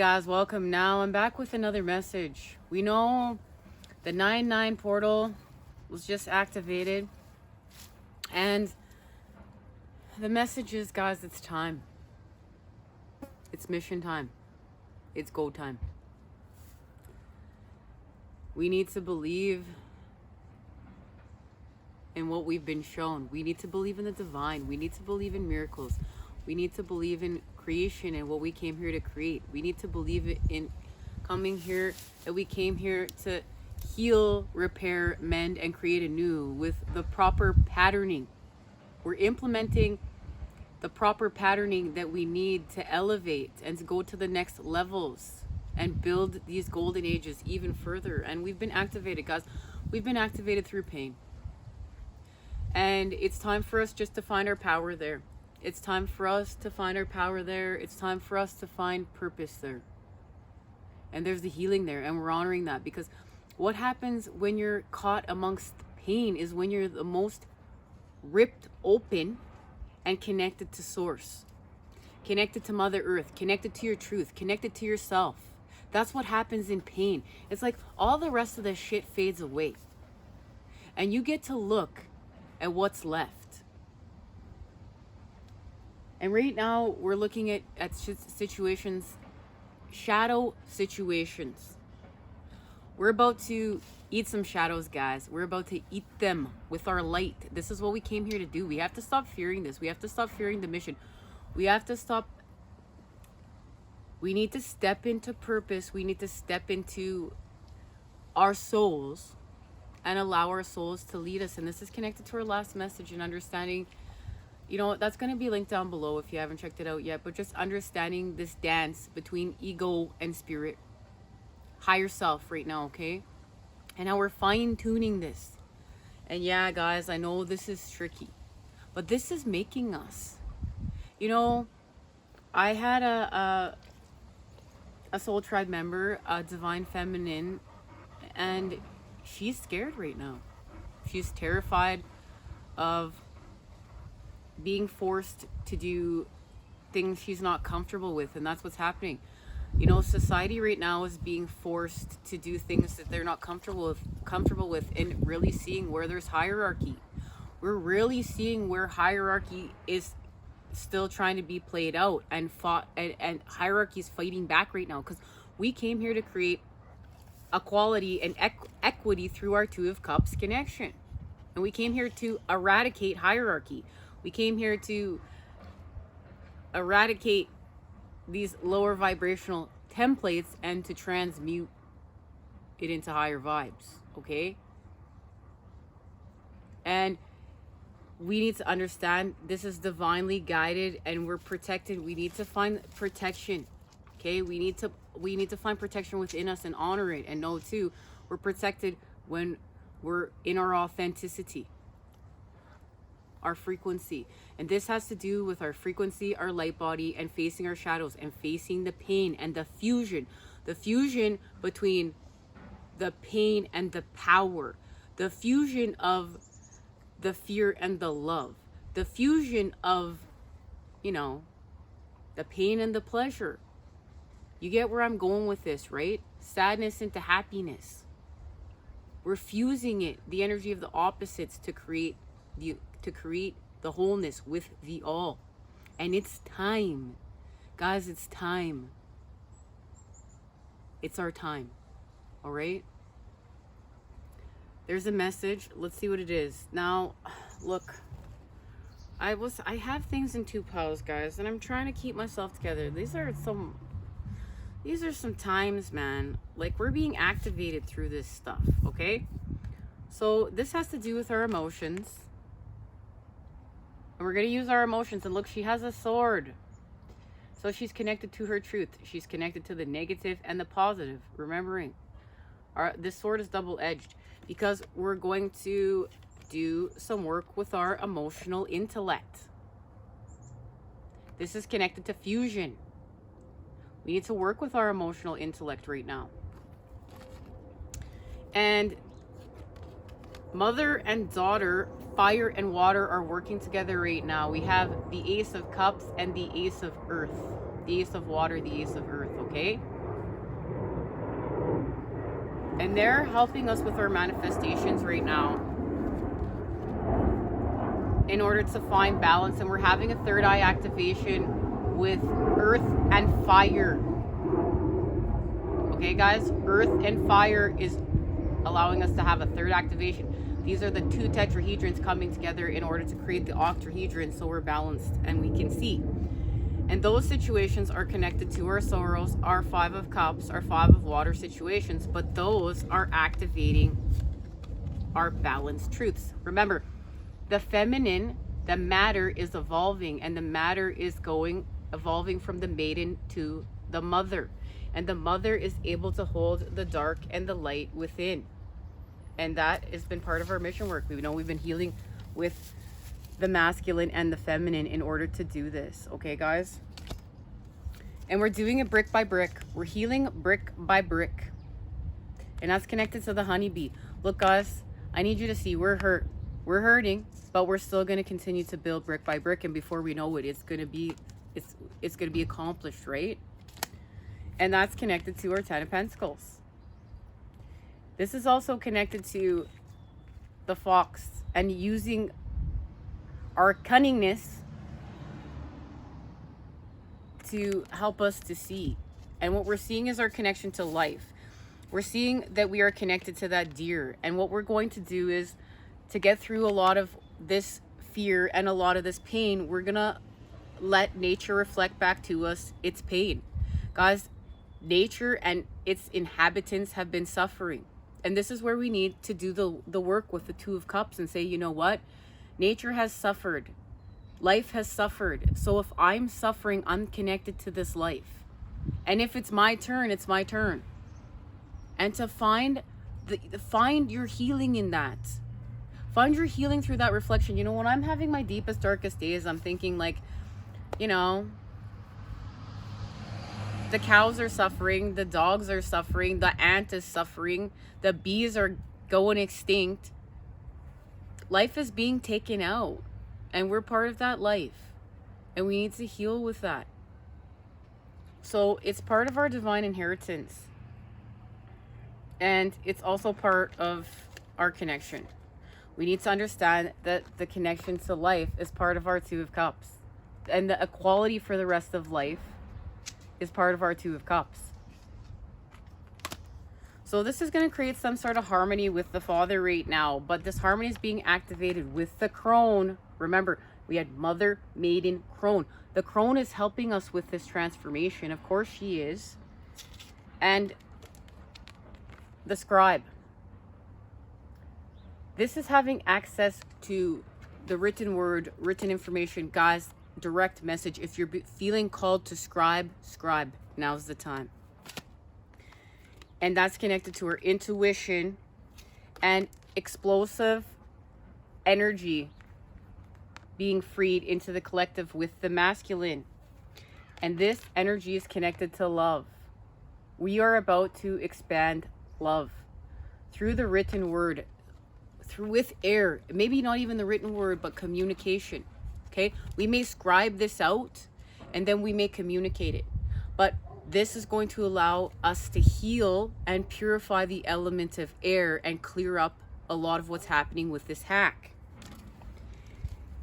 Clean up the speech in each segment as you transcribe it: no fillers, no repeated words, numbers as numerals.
guys, welcome. Now I'm back with another message. We know the 9-9 portal was just activated, and the message is, guys, it's time. It's mission time. It's go time. We need to believe in what we've been shown. We need to believe in the divine. We need to believe in miracles. We need to believe in creation and what we came here to create. We need to believe in coming here, that we came here to heal, repair, mend, and create anew with the proper patterning. We're implementing the proper patterning that we need to elevate and to go to the next levels and build these golden ages even further. And we've been activated, guys. We've been activated through pain. And it's time for us just to find our power there. It's time for us to find our power there. It's time for us to find purpose there. And there's the healing there, and we're honoring that, because what happens when you're caught amongst pain is when you're the most ripped open and connected to source, connected to Mother Earth, connected to your truth, connected to yourself. That's what happens in pain. It's like all the rest of the shit fades away, and you get to look at what's left. And right now we're looking at situations, shadow situations. We're about to eat some shadows, guys. We're about to eat them with our light. This is what we came here to do. We have to stop fearing this. We have to stop fearing the mission. We have to stop. We need to step into purpose. We need to step into our souls and allow our souls to lead us. And this is connected to our last message and understanding. You know, that's going to be linked down below if you haven't checked it out yet. But just understanding this dance between ego and spirit. Higher self right now, okay? And how we're fine-tuning this. And yeah, guys, I know this is tricky. But this is making us. You know, I had a Soul Tribe member, a Divine Feminine. And she's scared right now. She's terrified of being forced to do things she's not comfortable with, and that's what's happening. You know, society right now is being forced to do things that they're not comfortable with, and really seeing where there's hierarchy. We're really seeing where hierarchy is still trying to be played out and fought, and hierarchy is fighting back right now, because we came here to create equality and equity through our Two of Cups connection, and we came here to eradicate hierarchy. We came here to eradicate these lower vibrational templates and to transmute it into higher vibes, okay? And we need to understand this is divinely guided and we're protected. We need to find protection, okay? We need to find protection within us and honor it, and know too, we're protected when we're in our authenticity, our frequency. And this has to do with our frequency, our light body, and facing our shadows and facing the pain and the fusion between the pain and the power, the fusion of the fear and the love, the fusion of, you know, the pain and the pleasure. You get where I'm going with this, right? Sadness into happiness. We're fusing it, the energy of the opposites, to create the wholeness with the all. And it's time, guys. It's time. It's our time. All right, there's a message. Let's see what it is. Now look, I have things in 2 piles, guys, and I'm trying to keep myself together. These are some times, man, like we're being activated through this stuff, okay? So this has to do with our emotions. And we're going to use our emotions. And look, she has a sword. So she's connected to her truth. She's connected to the negative and the positive. Remembering, this sword is double-edged, because we're going to do some work with our emotional intellect. This is connected to fusion. We need to work with our emotional intellect right now. And mother and daughter, fire and water, are working together right now. We have the Ace of Cups and the Ace of Earth. The Ace of Water, the Ace of Earth, okay? And they're helping us with our manifestations right now in order to find balance. And we're having a third eye activation with earth and fire. Okay, guys? Earth and fire is allowing us to have a third activation. These are the two tetrahedrons coming together in order to create the octahedron, so we're balanced and we can see. And those situations are connected to our sorrows, our 5 of cups, our 5 of water situations, but those are activating our balanced truths. Remember, the feminine, the matter is evolving, and the matter is evolving from the maiden to the mother. And the mother is able to hold the dark and the light within. And that has been part of our mission work. We know we've been healing with the masculine and the feminine in order to do this. Okay, guys? And we're doing it brick by brick. We're healing brick by brick. And that's connected to the honeybee. Look, guys, I need you to see we're hurt. We're hurting, but we're still going to continue to build brick by brick. And before we know it, it's going to be accomplished, right? And that's connected to our 10 of Pentacles. This is also connected to the fox and using our cunningness to help us to see. And what we're seeing is our connection to life. We're seeing that we are connected to that deer. And what we're going to do is to get through a lot of this fear and a lot of this pain, we're going to let nature reflect back to us its pain. Guys, nature and its inhabitants have been suffering. And this is where we need to do the work with the 2 of Cups and say, you know what? Nature has suffered. Life has suffered. So if I'm suffering, I'm connected to this life. And if it's my turn, it's my turn. And to find your healing in that. Find your healing through that reflection. You know, when I'm having my deepest, darkest days, I'm thinking like, you know, the cows are suffering, the dogs are suffering, the ant is suffering, the bees are going extinct. Life is being taken out, and we're part of that life, and we need to heal with that. So it's part of our divine inheritance, and it's also part of our connection. We need to understand that the connection to life is part of our 2 of Cups, and the equality for the rest of life is part of our 2 of Cups. So this is going to create some sort of harmony with the father right now, but this harmony is being activated with the crone. Remember, we had mother, maiden, crone. The crone is helping us with this transformation. Of course she is. And the scribe. This is having access to the written word, written information. Guys, direct message. If you're feeling called to scribe, scribe. Now's the time. And that's connected to her intuition and explosive energy being freed into the collective with the masculine. And this energy is connected to love. We are about to expand love through the written word, with air. Maybe not even the written word, but communication. Okay? We may scribe this out and then we may communicate it. But this is going to allow us to heal and purify the element of air and clear up a lot of what's happening with this hack.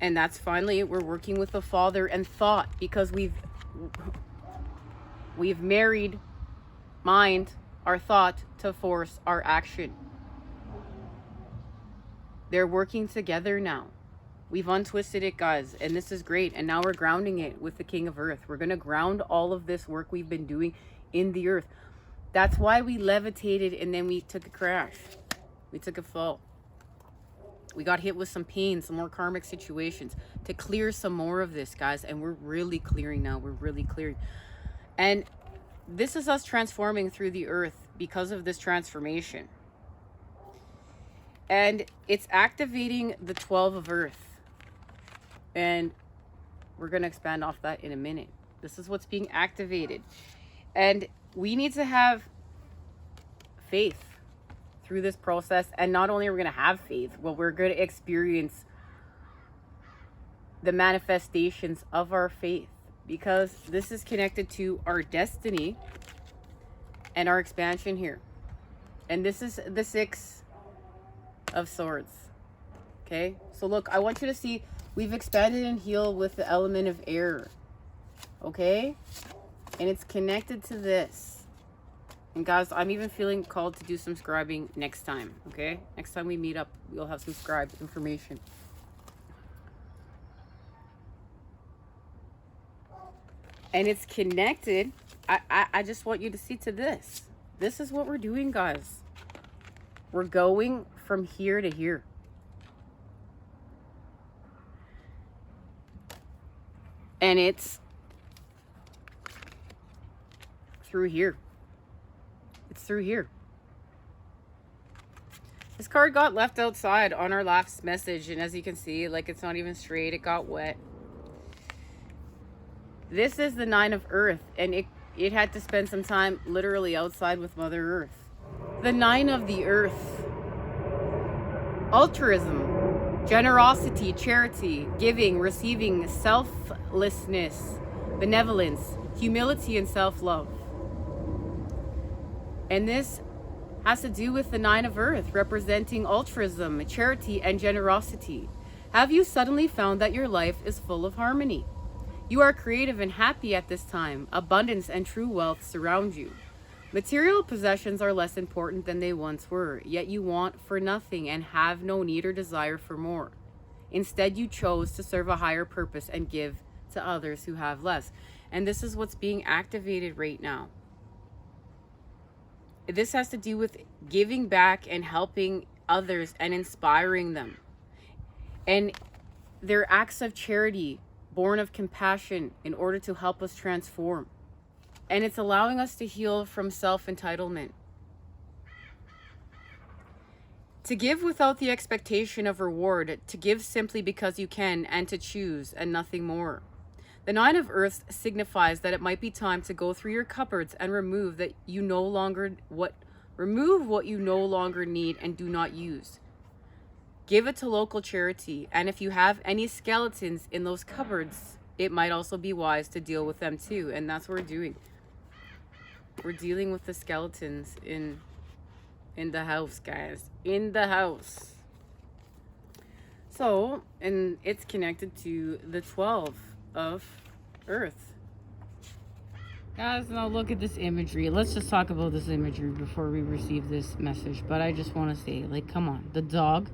And that's finally, we're working with the father and thought, because we've married mind, our thought, to force our action. They're working together now. We've untwisted it, guys, and this is great. And now we're grounding it with the King of Earth. We're going to ground all of this work we've been doing in the earth. That's why we levitated and then we took a crash. We took a fall. We got hit with some pain, some more karmic situations to clear some more of this, guys. And we're really clearing now. We're really clearing. And this is us transforming through the earth because of this transformation. And it's activating the 12 of Earth. And we're going to expand off that in a minute. This is what's being activated. And we need to have faith through this process. And not only are we going to have faith, but we're going to experience the manifestations of our faith. Because this is connected to our destiny and our expansion here. And this is the Six of Swords. Okay, so look, I want you to see we've expanded and healed with the element of air. Okay, and it's connected to this. And guys, I'm even feeling called to do some scribing next time. Okay, next time we meet up, we'll have some scribed information. And it's connected. I just want you to see to this. This is what we're doing, guys. We're going from here to here. And it's through here. It's through here. This card got left outside on our last message. And as you can see, like, it's not even straight. It got wet. This is the Nine of Earth, and it had to spend some time literally outside with Mother Earth. The Nine of the Earth. Altruism, generosity, charity, giving, receiving, selflessness, benevolence, humility, and self-love. And this has to do with the Nine of Earth, representing altruism, charity, and generosity. Have you suddenly found that your life is full of harmony? You are creative and happy at this time. Abundance and true wealth surround you. Material possessions are less important than they once were, yet you want for nothing and have no need or desire for more. Instead, you chose to serve a higher purpose and give to others who have less. And this is what's being activated right now. This has to do with giving back and helping others and inspiring them. And their acts of charity, born of compassion, in order to help us transform. And it's allowing us to heal from self-entitlement. To give without the expectation of reward, to give simply because you can, and to choose, and nothing more. The Nine of Earths signifies that it might be time to go through your cupboards and remove what you no longer need and do not use. Give it to local charity, and if you have any skeletons in those cupboards, it might also be wise to deal with them too. And that's what we're doing. We're dealing with the skeletons in the house, guys. In the house. So, and it's connected to the 12 of Earth. Guys, now look at this imagery. Let's just talk about this imagery before we receive this message. But I just want to say, like, come on. The dog.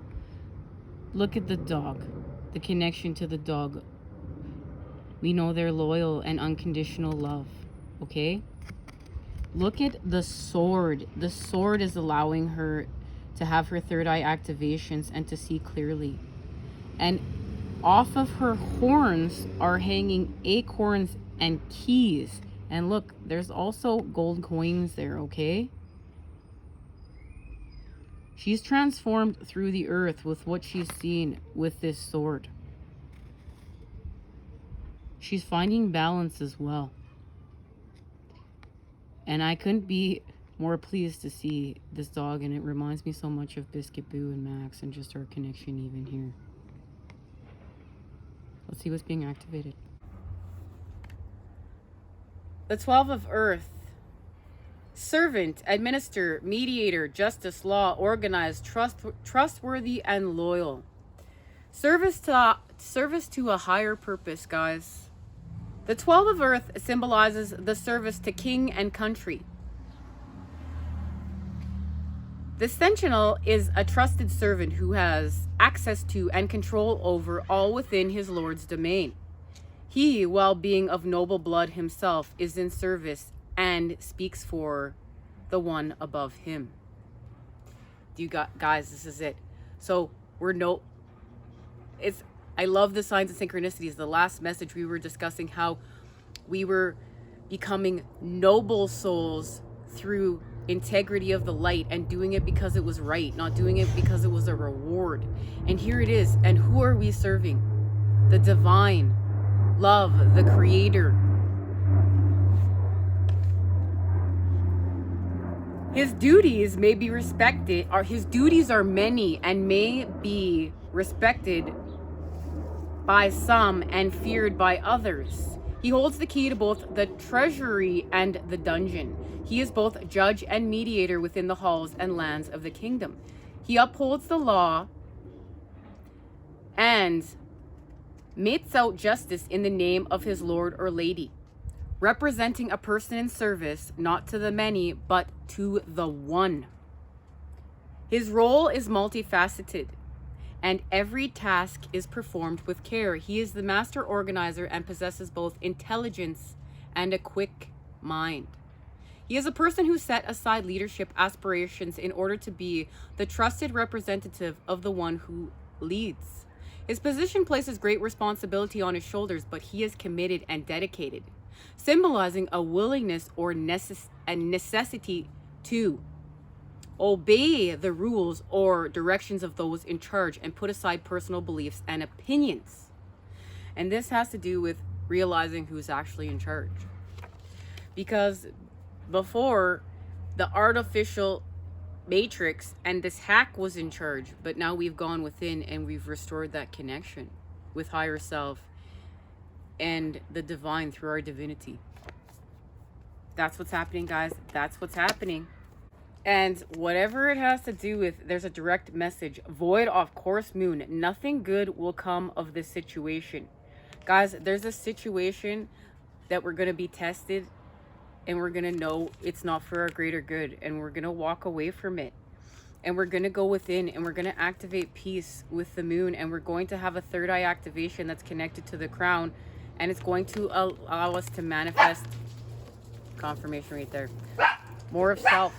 Look at the dog. The connection to the dog. We know they're loyal and unconditional love. Okay? Look at the sword. The sword is allowing her to have her third eye activations and to see clearly. And off of her horns are hanging acorns and keys. And look, there's also gold coins there, okay? She's transformed through the earth with what she's seen with this sword. She's finding balance as well. And I couldn't be more pleased to see this dog, and it reminds me so much of Biscuit Boo and Max and just our connection even here. Let's see what's being activated. The 12 of Earth. Servant, administer, mediator, justice, law, organized, trustworthy, and loyal. Service to a higher purpose, guys. The 12 of Earth symbolizes the service to king and country. The Sentinel is a trusted servant who has access to and control over all within his lord's domain. He, while being of noble blood himself, is in service and speaks for the one above him. Guys, this is it. So I love the signs and synchronicities. The last message we were discussing how we were becoming noble souls through integrity of the light and doing it because it was right, not doing it because it was a reward. And here it is. And who are we serving? The divine, love, the creator. His duties may be respected, or his duties are many and may be respected by some and feared by others. He holds the key to both the treasury and the dungeon. He is both judge and mediator within the halls and lands of the kingdom. He upholds the law and metes out justice in the name of his lord or lady, representing a person in service, not to the many, but to the one. His role is multifaceted, and every task is performed with care. He is the master organizer and possesses both intelligence and a quick mind. He is a person who set aside leadership aspirations in order to be the trusted representative of the one who leads. His position places great responsibility on his shoulders, but he is committed and dedicated, symbolizing a willingness or a necessity to obey the rules or directions of those in charge and put aside personal beliefs and opinions. And this has to do with realizing who's actually in charge. Because before, the artificial matrix and this hack was in charge, but now we've gone within and we've restored that connection with higher self and the divine through our divinity. That's what's happening, guys. That's what's happening. And whatever it has to do with, there's a direct message. Void off course moon. Nothing good will come of this situation. Guys, there's a situation that we're going to be tested, and we're going to know it's not for our greater good, and we're going to walk away from it. And we're going to go within, and we're going to activate peace with the moon, and we're going to have a third eye activation that's connected to the crown, and it's going to allow us to manifest confirmation right there. More of self.